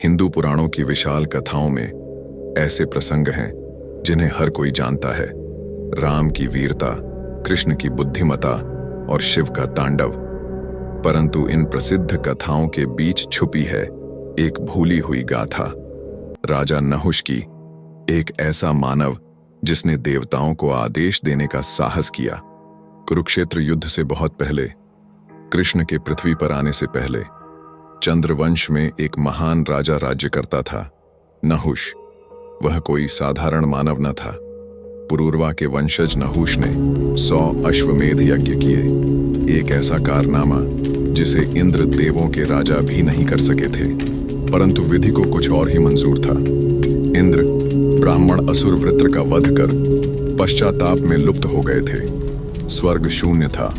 हिंदू पुराणों की विशाल कथाओं में ऐसे प्रसंग हैं जिन्हें हर कोई जानता है। राम की वीरता, कृष्ण की बुद्धिमता और शिव का तांडव। परंतु इन प्रसिद्ध कथाओं के बीच छुपी है एक भूली हुई गाथा, राजा नहुष की। एक ऐसा मानव जिसने देवताओं को आदेश देने का साहस किया। कुरुक्षेत्र युद्ध से बहुत पहले, कृष्ण के पृथ्वी पर आने से पहले, चंद्रवंश में एक महान राजा राज्य करता था, नहुष। वह कोई साधारण मानव न था। पुरूरवा के वंशज नहुष ने 100 अश्वमेध यज्ञ किए, एक ऐसा कारनामा जिसे इंद्र देवों के राजा भी नहीं कर सके थे। परंतु विधि को कुछ और ही मंजूर था। इंद्र ब्राह्मण असुर वृत्र का वध कर पश्चाताप में लुप्त हो गए थे। स्वर्ग शून्य था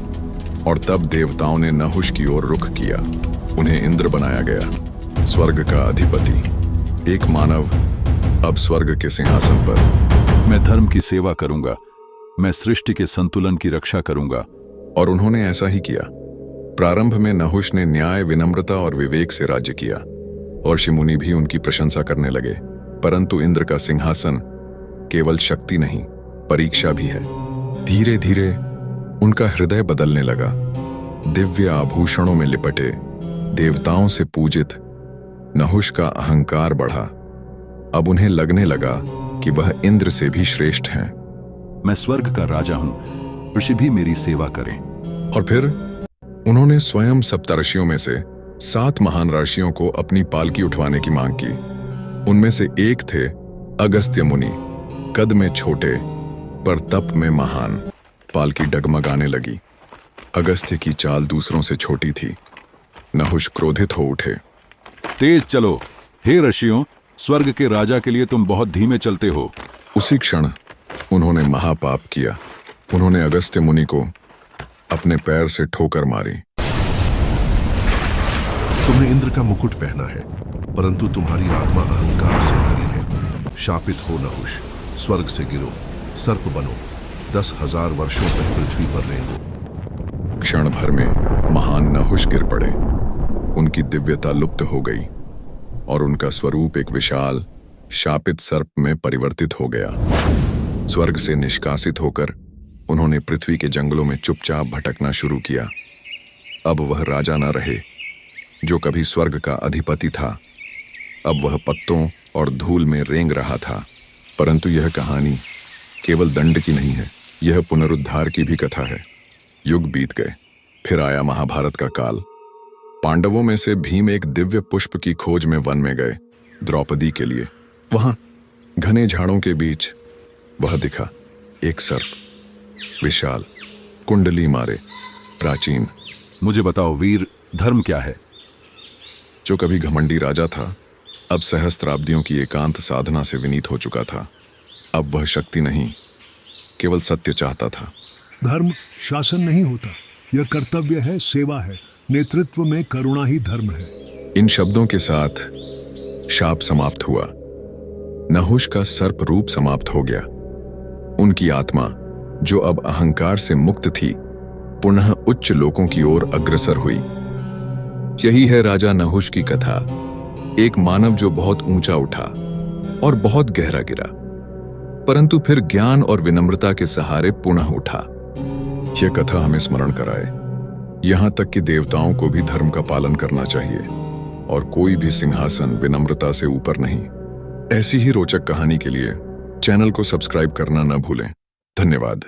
और तब देवताओं ने नहुष की ओर रुख किया। उन्हें इंद्र बनाया गया, स्वर्ग का अधिपति। एक मानव अब स्वर्ग के सिंहासन पर। मैं धर्म की सेवा करूंगा, मैं सृष्टि के संतुलन की रक्षा करूंगा। और उन्होंने ऐसा ही किया। प्रारंभ में नहुष ने न्याय, विनम्रता और विवेक से राज्य किया और ऋषि भी उनकी प्रशंसा करने लगे। परंतु इंद्र का सिंहासन केवल शक्ति नहीं, परीक्षा भी है। धीरे धीरे उनका हृदय बदलने लगा। दिव्य आभूषणों में लिपटे, देवताओं से पूजित नहुष का अहंकार बढ़ा। अब उन्हें लगने लगा कि वह इंद्र से भी श्रेष्ठ हैं। मैं स्वर्ग का राजा हूं, ऋषि भी मेरी सेवा करें। और फिर उन्होंने स्वयं सप्तर्षियों में से 7 महान ऋषियों को अपनी पालकी उठवाने की मांग की। उनमें से एक थे अगस्त्य मुनि, कद में छोटे पर तप में महान। पालकी डगमगाने लगी। अगस्त्य की चाल दूसरों से छोटी थी। नहुष क्रोधित हो उठे। तेज चलो, हे ऋषियों, स्वर्ग के राजा के लिए तुम बहुत धीमे चलते हो। उसी क्षण उन्होंने महापाप किया। उन्होंने अगस्त्य मुनि को अपने पैर से ठोकर मारी। तुमने इंद्र का मुकुट पहना है, परंतु तुम्हारी आत्मा अहंकार से भरी है। शापित हो नहुष, स्वर्ग से गिरो, सर्प बनो, 10,000 वर्षों तक पृथ्वी पर रेंगो। क्षण भर में महान नहुष गिर पड़े। उनकी दिव्यता लुप्त हो गई और उनका स्वरूप एक विशाल शापित सर्प में परिवर्तित हो गया। स्वर्ग से निष्कासित होकर उन्होंने पृथ्वी के जंगलों में चुपचाप भटकना शुरू किया। अब वह राजा न रहे जो कभी स्वर्ग का अधिपति था। अब वह पत्तों और धूल में रेंग रहा था। परंतु यह कहानी केवल दंड की नहीं है, यह पुनरुद्धार की भी कथा है। युग बीत गए, फिर आया महाभारत का काल। पांडवों में से भीम एक दिव्य पुष्प की खोज में वन में गए, द्रौपदी के लिए। वहां घने झाड़ों के बीच वह दिखा, एक सर्प, विशाल, कुंडली मारे, प्राचीन। मुझे बताओ वीर, धर्म क्या है? जो कभी घमंडी राजा था, अब सहस्त्राब्दियों की एकांत साधना से विनीत हो चुका था। अब वह शक्ति नहीं, केवल सत्य चाहता था। धर्म शासन नहीं होता, यह कर्तव्य है, सेवा है। नेतृत्व में करुणा ही धर्म है। इन शब्दों के साथ शाप समाप्त हुआ। नहुष का सर्प रूप समाप्त हो गया। उनकी आत्मा, जो अब अहंकार से मुक्त थी, पुनः उच्च लोकों की ओर अग्रसर हुई। यही है राजा नहुष की कथा। एक मानव जो बहुत ऊंचा उठा और बहुत गहरा गिरा, परंतु फिर ज्ञान और विनम्रता के सहारे पुनः उठा। यह कथा हमें स्मरण कराए, यहां तक कि देवताओं को भी धर्म का पालन करना चाहिए और कोई भी सिंहासन विनम्रता से ऊपर नहीं। ऐसी ही रोचक कहानी के लिए चैनल को सब्सक्राइब करना न भूलें। धन्यवाद।